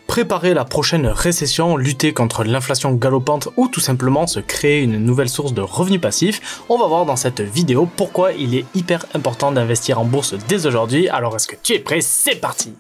Préparer la prochaine récession, lutter contre l'inflation galopante ou tout simplement se créer une nouvelle source de revenus passifs, on va voir dans cette vidéo pourquoi il est hyper important d'investir en bourse dès aujourd'hui. Alors est-ce que tu es prêt? C'est parti!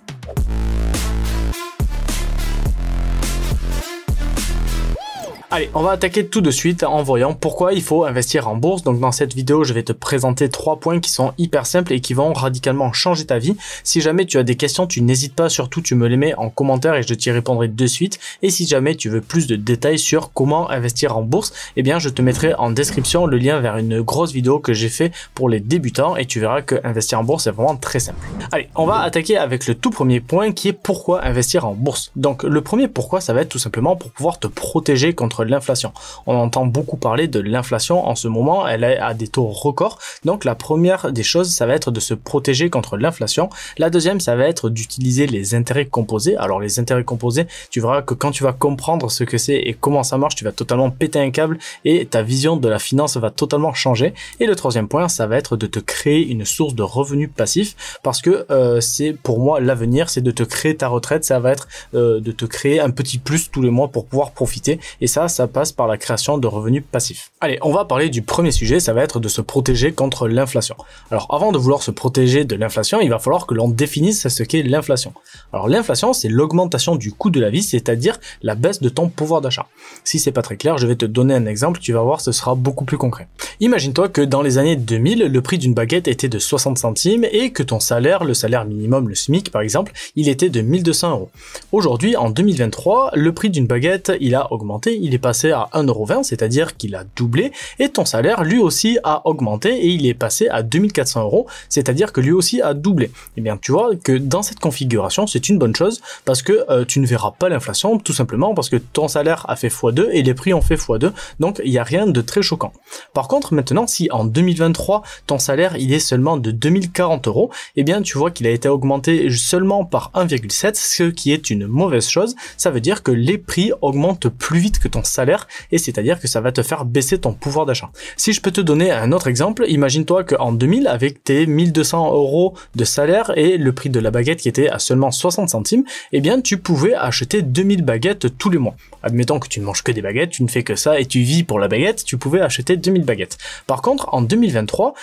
Allez, on va attaquer tout de suite en voyant pourquoi il faut investir en bourse. Donc dans cette vidéo, je vais te présenter 3 points qui sont hyper simples et qui vont radicalement changer ta vie. Si jamais tu as des questions, tu n'hésites pas, surtout tu me les mets en commentaire et je t'y répondrai de suite. Et si jamais tu veux plus de détails sur comment investir en bourse, eh bien je te mettrai en description le lien vers une grosse vidéo que j'ai fait pour les débutants et tu verras que investir en bourse est vraiment très simple. Allez, on va attaquer avec le tout premier point qui est pourquoi investir en bourse. Donc le premier pourquoi, ça va être tout simplement pour pouvoir te protéger contre l'inflation. On entend beaucoup parler de l'inflation en ce moment, elle est à des taux records. Donc la première des choses, ça va être de se protéger contre l'inflation. La deuxième, ça va être d'utiliser les intérêts composés. Alors les intérêts composés, tu verras que quand tu vas comprendre ce que c'est et comment ça marche, tu vas totalement péter un câble et ta vision de la finance va totalement changer. Et le troisième point, ça va être de te créer une source de revenus passifs parce que c'est pour moi l'avenir, c'est de te créer ta retraite, ça va être de te créer un petit plus tous les mois pour pouvoir profiter et ça passe par la création de revenus passifs. Allez, on va parler du premier sujet, ça va être de se protéger contre l'inflation. Alors avant de vouloir se protéger de l'inflation, il va falloir que l'on définisse ce qu'est l'inflation. Alors l'inflation, c'est l'augmentation du coût de la vie, c'est-à-dire la baisse de ton pouvoir d'achat. Si c'est pas très clair, je vais te donner un exemple, tu vas voir, ce sera beaucoup plus concret. Imagine-toi que dans les années 2000, le prix d'une baguette était de 60 centimes et que ton salaire, le salaire minimum, le SMIC par exemple, il était de 1200 €. Aujourd'hui, en 2023, le prix d'une baguette, il a augmenté, il est passé à 1,20 €, c'est-à-dire qu'il a doublé, et ton salaire lui aussi a augmenté et il est passé à 2400 €, c'est-à-dire que lui aussi a doublé. Et bien tu vois que dans cette configuration, c'est une bonne chose parce que tu ne verras pas l'inflation, tout simplement parce que ton salaire a fait x2 et les prix ont fait x2, donc il n'y a rien de très choquant. Par contre, maintenant, si en 2023, ton salaire il est seulement de 2040 €, et bien tu vois qu'il a été augmenté seulement par 1,7, ce qui est une mauvaise chose. Ça veut dire que les prix augmentent plus vite que ton salaire et c'est-à-dire que ça va te faire baisser ton pouvoir d'achat. Si je peux te donner un autre exemple, imagine-toi qu'en 2000, avec tes 1200 € de salaire et le prix de la baguette qui était à seulement 60 centimes, eh bien tu pouvais acheter 2000 baguettes tous les mois. Admettons que tu ne manges que des baguettes, tu ne fais que ça et tu vis pour la baguette, tu pouvais acheter 2000 baguettes. Par contre, en 2023,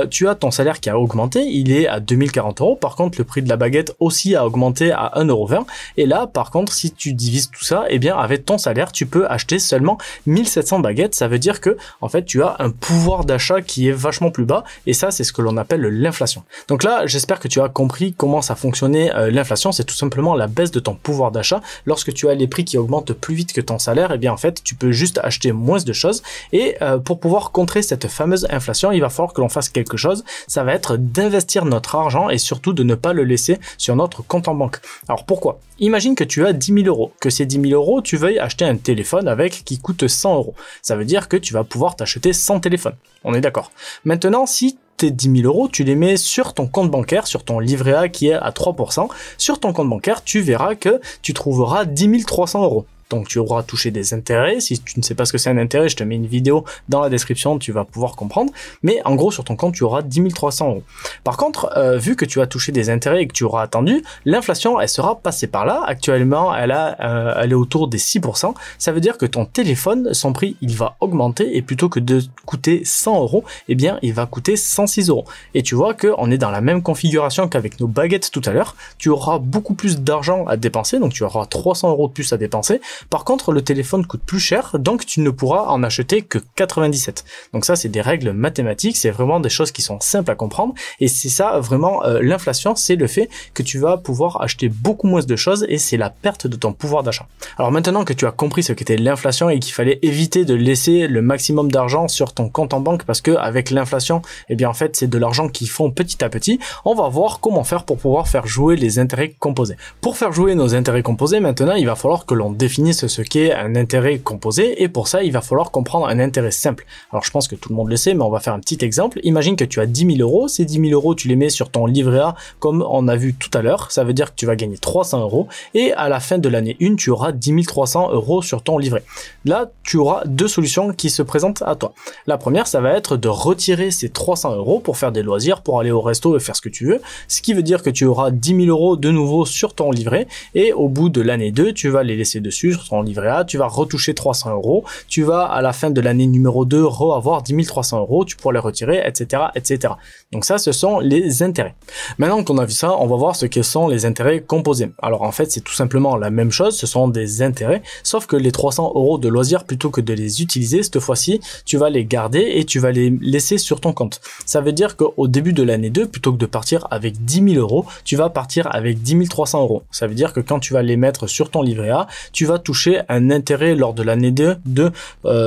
tu as ton salaire qui a augmenté, il est à 2040 €. Par contre, le prix de la baguette aussi a augmenté à 1,20 €. Et là, par contre, si tu divises tout ça, eh bien avec ton salaire, tu peux acheter seulement 1700 baguettes. Ça veut dire que en fait, tu as un pouvoir d'achat qui est vachement plus bas et ça, c'est ce que l'on appelle l'inflation. Donc là, j'espère que tu as compris comment ça fonctionnait l'inflation. C'est tout simplement la baisse de ton pouvoir d'achat. Lorsque tu as les prix qui augmentent plus vite que ton salaire, eh bien en fait, tu peux juste acheter moins de choses et pour pouvoir contrer cette fameuse inflation, il va falloir que l'on fasse quelque chose. Ça va être d'investir notre argent et surtout de ne pas le laisser sur notre compte en banque. Alors pourquoi? Imagine que tu as 10 000 €, que ces 10 000 € tu veuilles acheter un téléphone avec qui coûte 100 €. Ça veut dire que tu vas pouvoir t'acheter 100 téléphones. On est d'accord. Maintenant, si tes 10 000 €, tu les mets sur ton compte bancaire, sur ton livret A qui est à 3%, sur ton compte bancaire, tu verras que tu trouveras 10 300 €. Donc tu auras touché des intérêts. Si tu ne sais pas ce que c'est un intérêt, je te mets une vidéo dans la description, tu vas pouvoir comprendre. Mais en gros, sur ton compte, tu auras 10 300 €. Par contre, vu que tu as touché des intérêts et que tu auras attendu, l'inflation, elle sera passée par là. Actuellement, elle est autour des 6%. Ça veut dire que ton téléphone, son prix, il va augmenter et plutôt que de coûter 100 €, eh bien, il va coûter 106 €. Et tu vois qu'on est dans la même configuration qu'avec nos baguettes tout à l'heure. Tu auras beaucoup plus d'argent à dépenser, donc tu auras 300 € de plus à dépenser. Par contre, le téléphone coûte plus cher, donc tu ne pourras en acheter que 97. Donc ça, c'est des règles mathématiques, c'est vraiment des choses qui sont simples à comprendre. Et c'est ça, vraiment, l'inflation, c'est le fait que tu vas pouvoir acheter beaucoup moins de choses et c'est la perte de ton pouvoir d'achat. Alors maintenant que tu as compris ce qu'était l'inflation et qu'il fallait éviter de laisser le maximum d'argent sur ton compte en banque parce que avec l'inflation, eh bien en fait, c'est de l'argent qu'ils font petit à petit, on va voir comment faire pour pouvoir faire jouer les intérêts composés. Pour faire jouer nos intérêts composés, maintenant, il va falloir que l'on définisse définisse ce qu'est un intérêt composé et pour ça, il va falloir comprendre un intérêt simple. Alors, je pense que tout le monde le sait, mais on va faire un petit exemple. Imagine que tu as 10 000 euros. Ces 10 000 euros, tu les mets sur ton livret A comme on a vu tout à l'heure. Ça veut dire que tu vas gagner 300 euros et à la fin de l'année 1, tu auras 10 300 euros sur ton livret. Là, tu auras deux solutions qui se présentent à toi. La première, ça va être de retirer ces 300 euros pour faire des loisirs, pour aller au resto et faire ce que tu veux. Ce qui veut dire que tu auras 10 000 euros de nouveau sur ton livret et au bout de l'année 2, tu vas les laisser dessus sur ton livret A, tu vas retoucher 300 euros, tu vas à la fin de l'année numéro 2 avoir 10 300 euros, tu pourras les retirer, etc., etc. Donc ça, ce sont les intérêts. Maintenant qu'on a vu ça, on va voir ce que sont les intérêts composés. Alors en fait, c'est tout simplement la même chose, ce sont des intérêts, sauf que les 300 euros de loisirs, plutôt que de les utiliser, cette fois-ci, tu vas les garder et tu vas les laisser sur ton compte. Ça veut dire qu'au début de l'année 2, plutôt que de partir avec 10 000 euros, tu vas partir avec 10 300 euros. Ça veut dire que quand tu vas les mettre sur ton livret A, tu vas toucher un intérêt lors de l'année 2 de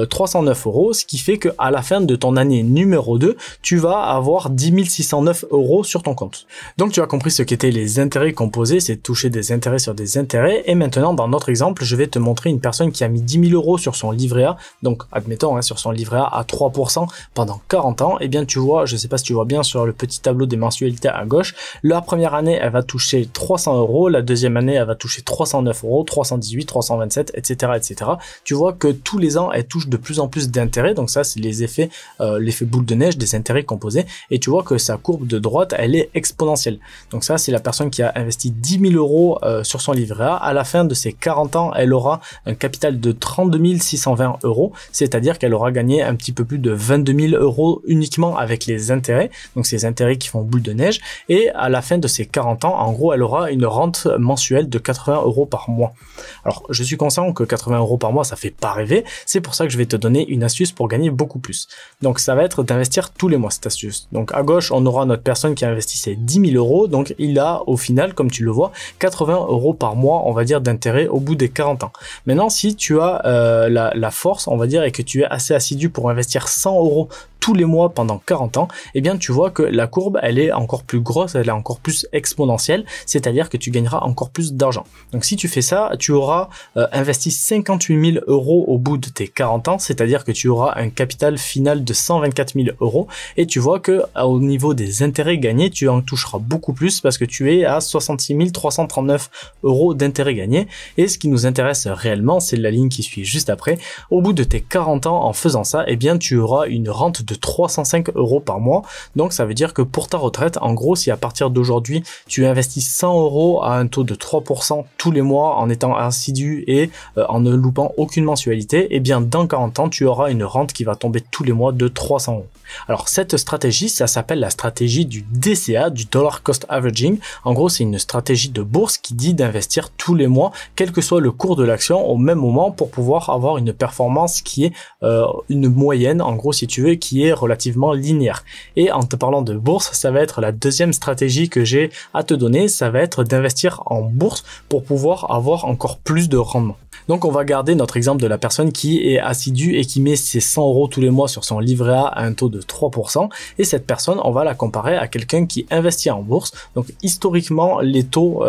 309 euros, ce qui fait qu'à la fin de ton année numéro 2, tu vas avoir 10 609 euros sur ton compte. Donc tu as compris ce qu'étaient les intérêts composés, c'est toucher des intérêts sur des intérêts. Et maintenant, dans notre exemple, je vais te montrer une personne qui a mis 10 000 euros sur son livret A, donc admettons sur son livret A à 3% pendant 40 ans. Et bien tu vois, je sais pas si tu vois bien sur le petit tableau des mensualités à gauche, la première année elle va toucher 300 euros, la deuxième année elle va toucher 309 euros, 318, 327, etc., etc. Tu vois que tous les ans elle touche de plus en plus d'intérêts, donc ça c'est les effets, l'effet boule de neige des intérêts composés. Et tu vois que sa courbe de droite elle est exponentielle. Donc ça c'est la personne qui a investi 10 000 euros sur son livret A. À la fin de ses 40 ans, elle aura un capital de 32 620 euros, c'est-à-dire qu'elle aura gagné un petit peu plus de 22 000 euros uniquement avec les intérêts, donc ces intérêts qui font boule de neige. Et à la fin de ses 40 ans, en gros, elle aura une rente mensuelle de 80 euros par mois. Alors, je suis conscient que 80 euros par mois, ça fait pas rêver. C'est pour ça que je vais te donner une astuce pour gagner beaucoup plus. Donc, ça va être d'investir tous les mois, cette astuce. Donc, à gauche, on aura notre personne qui a investi ses 10 000 euros. Donc, il a, au final, comme tu le vois, 80 euros par mois, on va dire, d'intérêt au bout des 40 ans. Maintenant, si tu as la force, on va dire, et que tu es assez assidu pour investir 100 euros tous les mois pendant 40 ans, eh bien tu vois que la courbe elle est encore plus grosse, elle est encore plus exponentielle, c'est-à-dire que tu gagneras encore plus d'argent. Donc si tu fais ça, tu auras investi 58 000 euros au bout de tes 40 ans, c'est-à-dire que tu auras un capital final de 124 000 euros et tu vois que au niveau des intérêts gagnés, tu en toucheras beaucoup plus parce que tu es à 66 339 euros d'intérêts gagnés. Et ce qui nous intéresse réellement, c'est la ligne qui suit juste après. Au bout de tes 40 ans, en faisant ça, eh bien tu auras une rente de 305 euros par mois. Donc ça veut dire que pour ta retraite, en gros, si à partir d'aujourd'hui, tu investis 100 euros à un taux de 3% tous les mois en étant assidu et en ne loupant aucune mensualité, eh bien dans 40 ans, tu auras une rente qui va tomber tous les mois de 300 euros. Alors cette stratégie, ça s'appelle la stratégie du DCA, du Dollar Cost Averaging. En gros, c'est une stratégie de bourse qui dit d'investir tous les mois, quel que soit le cours de l'action, au même moment pour pouvoir avoir une performance qui est une moyenne, en gros, si tu veux, qui est relativement linéaire. Et en te parlant de bourse, ça va être la deuxième stratégie que j'ai à te donner, ça va être d'investir en bourse pour pouvoir avoir encore plus de rendement. Donc on va garder notre exemple de la personne qui est assidue et qui met ses 100 euros tous les mois sur son livret A à un taux de 3%. Et cette personne, on va la comparer à quelqu'un qui investit en bourse. Donc historiquement, les taux,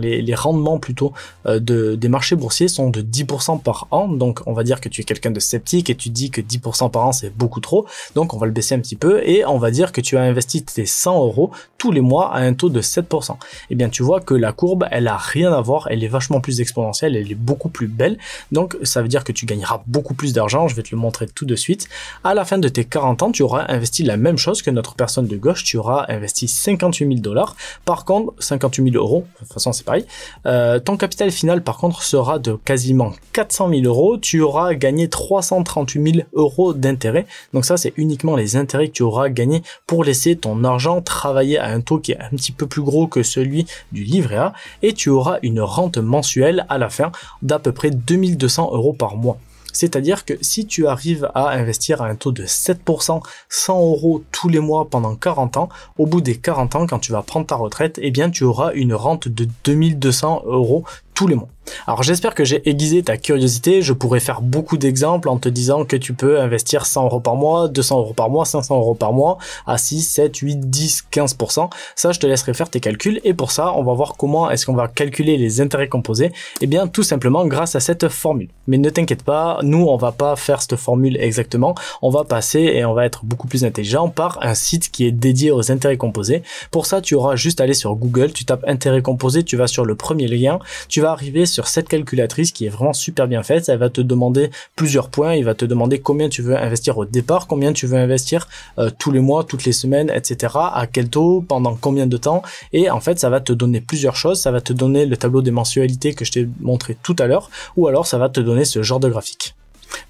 les rendements plutôt des marchés boursiers sont de 10% par an. Donc on va dire que tu es quelqu'un de sceptique et tu dis que 10% par an c'est beaucoup trop. Donc on va le baisser un petit peu et on va dire que tu as investi tes 100 euros tous les mois à un taux de 7%. Et bien tu vois que la courbe, elle a rien à voir, elle est vachement plus exponentielle, elle est beaucoup plus belle. Donc ça veut dire que tu gagneras beaucoup plus d'argent, je vais te le montrer tout de suite. À la fin de tes 40 ans, tu auras investi la même chose que notre personne de gauche, tu auras investi 58 000 $. Par contre, 58 000 euros, de toute façon c'est pareil. Ton capital final par contre sera de quasiment 400 000 euros, tu auras gagné 338 000 euros d'intérêt. Donc ça c'est uniquement les intérêts que tu auras gagnés pour laisser ton argent travailler à un taux qui est un petit peu plus gros que celui du livret A et tu auras une rente mensuelle à la fin d'à peu près 2200 euros par mois. C'est-à-dire que si tu arrives à investir à un taux de 7%, 100 euros tous les mois pendant 40 ans, au bout des 40 ans, quand tu vas prendre ta retraite, eh bien tu auras une rente de 2200 euros tous les mois. Alors j'espère que j'ai aiguisé ta curiosité, je pourrais faire beaucoup d'exemples en te disant que tu peux investir 100 euros par mois, 200 euros par mois, 500 euros par mois à 6, 7, 8, 10, 15%. Ça, je te laisserai faire tes calculs et pour ça, on va voir comment est-ce qu'on va calculer les intérêts composés. Eh bien, tout simplement grâce à cette formule. Mais ne t'inquiète pas, nous, on va pas faire cette formule exactement. On va passer et on va être beaucoup plus intelligent par un site qui est dédié aux intérêts composés. Pour ça, tu auras juste à aller sur Google, tu tapes intérêts composés, tu vas sur le premier lien, tu vas arriver sur cette calculatrice qui est vraiment super bien faite. Elle va te demander plusieurs points, il va te demander combien tu veux investir au départ, combien tu veux investir tous les mois, toutes les semaines, etc. À quel taux, pendant combien de temps, et en fait ça va te donner plusieurs choses. Ça va te donner le tableau des mensualités que je t'ai montré tout à l'heure, ou alors ça va te donner ce genre de graphique.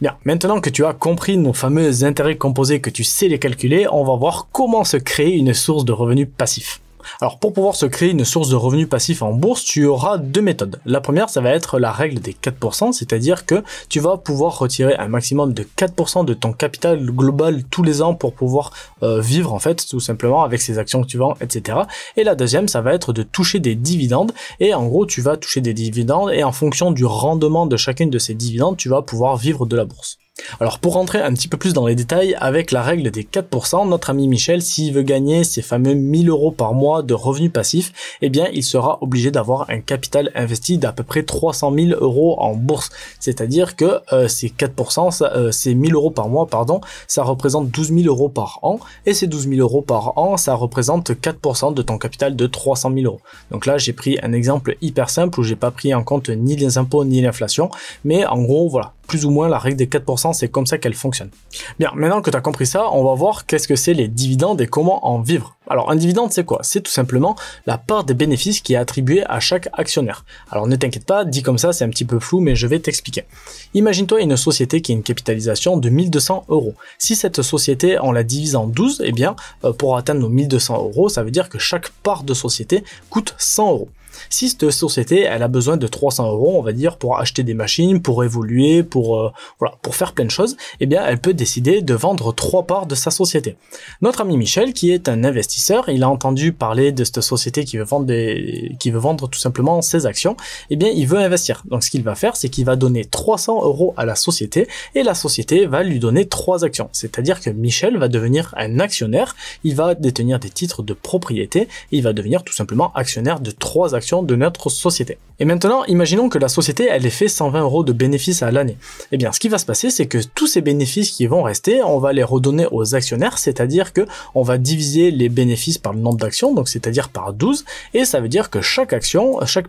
Bien, maintenant que tu as compris nos fameux intérêts composés, que tu sais les calculer, on va voir comment se créer une source de revenus passifs. Alors pour pouvoir se créer une source de revenus passifs en bourse, tu auras deux méthodes. La première, ça va être la règle des 4%, c'est-à-dire que tu vas pouvoir retirer un maximum de 4% de ton capital global tous les ans pour pouvoir vivre en fait tout simplement avec ces actions que tu vends, etc. Et la deuxième, ça va être de toucher des dividendes et en gros tu vas toucher des dividendes et en fonction du rendement de chacune de ces dividendes, tu vas pouvoir vivre de la bourse. Alors pour rentrer un petit peu plus dans les détails, avec la règle des 4%, notre ami Michel, s'il veut gagner ces fameux 1000 euros par mois de revenus passifs, eh bien il sera obligé d'avoir un capital investi d'à peu près 300 000 euros en bourse. C'est-à-dire que ces 4%, ces 1000 euros par mois, pardon, ça représente 12 000 euros par an, et ces 12 000 euros par an, ça représente 4% de ton capital de 300 000 euros. Donc là, j'ai pris un exemple hyper simple où j'ai pas pris en compte ni les impôts ni l'inflation, mais en gros, voilà. Plus ou moins la règle des 4%, c'est comme ça qu'elle fonctionne. Bien, maintenant que tu as compris ça, on va voir qu'est-ce que c'est les dividendes et comment en vivre. Alors un dividende, c'est quoi? C'est tout simplement la part des bénéfices qui est attribuée à chaque actionnaire. Alors ne t'inquiète pas, dit comme ça, c'est un petit peu flou, mais je vais t'expliquer. Imagine-toi une société qui a une capitalisation de 1200 euros. Si cette société, on la divise en 12, eh bien, pour atteindre nos 1200 euros, ça veut dire que chaque part de société coûte 100 euros. Si cette société, elle a besoin de 300 euros, on va dire, pour acheter des machines, pour évoluer, pour faire plein de choses, eh bien, elle peut décider de vendre 3 parts de sa société. Notre ami Michel, qui est un investisseur, il a entendu parler de cette société qui veut vendre tout simplement ses actions, eh bien, il veut investir. Donc, ce qu'il va faire, c'est qu'il va donner 300 euros à la société et la société va lui donner 3 actions. C'est-à-dire que Michel va devenir un actionnaire, il va détenir des titres de propriété, et il va devenir tout simplement actionnaire de 3 actions de notre société. Et maintenant, imaginons que la société, elle ait fait 120 euros de bénéfices à l'année. Eh bien, ce qui va se passer, c'est que tous ces bénéfices qui vont rester, on va les redonner aux actionnaires, c'est-à-dire que on va diviser les bénéfices par le nombre d'actions, donc c'est-à-dire par 12, et ça veut dire que chaque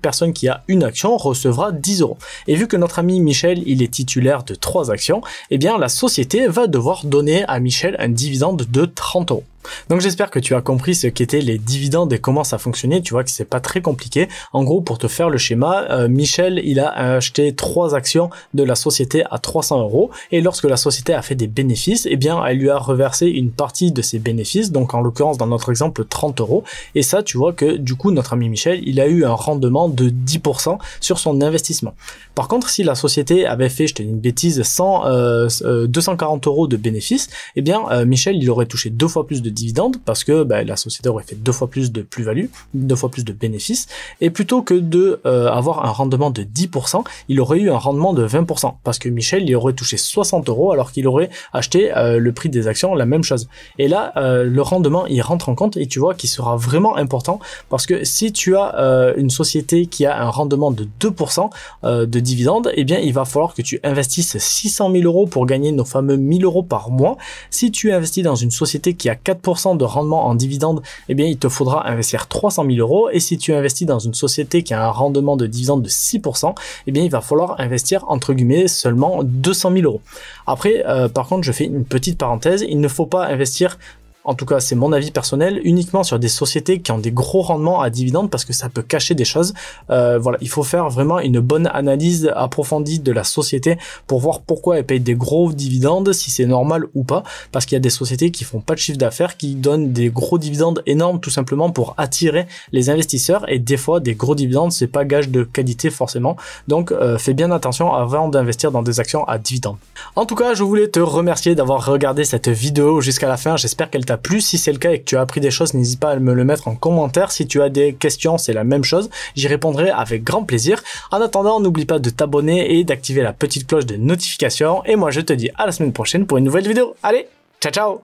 personne qui a une action recevra 10 euros. Et vu que notre ami Michel, il est titulaire de 3 actions, eh bien, la société va devoir donner à Michel un dividende de 30 euros. Donc j'espère que tu as compris ce qu'étaient les dividendes et comment ça fonctionnait. Tu vois que c'est pas très compliqué. En gros, pour te faire le schéma, Michel, il a acheté 3 actions de la société à 300 euros et lorsque la société a fait des bénéfices, eh bien elle lui a reversé une partie de ses bénéfices, donc en l'occurrence dans notre exemple 30 euros. Et ça, tu vois que du coup notre ami Michel, il a eu un rendement de 10% sur son investissement. Par contre, si la société avait fait, je te dis une bêtise, 240 euros de bénéfices, eh bien Michel, il aurait touché 2 fois plus de dividendes parce que la société aurait fait 2 fois plus de plus-value, 2 fois plus de bénéfices, et plutôt que de avoir un rendement de 10%, il aurait eu un rendement de 20% parce que Michel, il aurait touché 60 euros alors qu'il aurait acheté le prix des actions, la même chose. Et là, le rendement, il rentre en compte et tu vois qu'il sera vraiment important parce que si tu as une société qui a un rendement de 2% de dividendes, eh bien, il va falloir que tu investisses 600 000 euros pour gagner nos fameux 1000 euros par mois. Si tu investis dans une société qui a 4% de rendement en dividende, eh bien, il te faudra investir 300 000 euros. Et si tu investis dans une société qui a un rendement de dividende de 6%, eh bien, il va falloir investir, entre guillemets, seulement 200 000 euros. Après, par contre, je fais une petite parenthèse, il ne faut pas investir, en tout cas c'est mon avis personnel, uniquement sur des sociétés qui ont des gros rendements à dividendes parce que ça peut cacher des choses. Voilà, il faut faire vraiment une bonne analyse approfondie de la société pour voir pourquoi elle paye des gros dividendes, si c'est normal ou pas, parce qu'il y a des sociétés qui font pas de chiffre d'affaires, qui donnent des gros dividendes énormes tout simplement pour attirer les investisseurs, et des fois des gros dividendes c'est pas gage de qualité forcément, donc fais bien attention avant d'investir dans des actions à dividendes. En tout cas, je voulais te remercier d'avoir regardé cette vidéo jusqu'à la fin, j'espère qu'elle t'a t'a plu. Si c'est le cas et que tu as appris des choses, n'hésite pas à me le mettre en commentaire. Si tu as des questions, c'est la même chose. J'y répondrai avec grand plaisir. En attendant, n'oublie pas de t'abonner et d'activer la petite cloche de notification. Et moi, je te dis à la semaine prochaine pour une nouvelle vidéo. Allez, ciao ciao!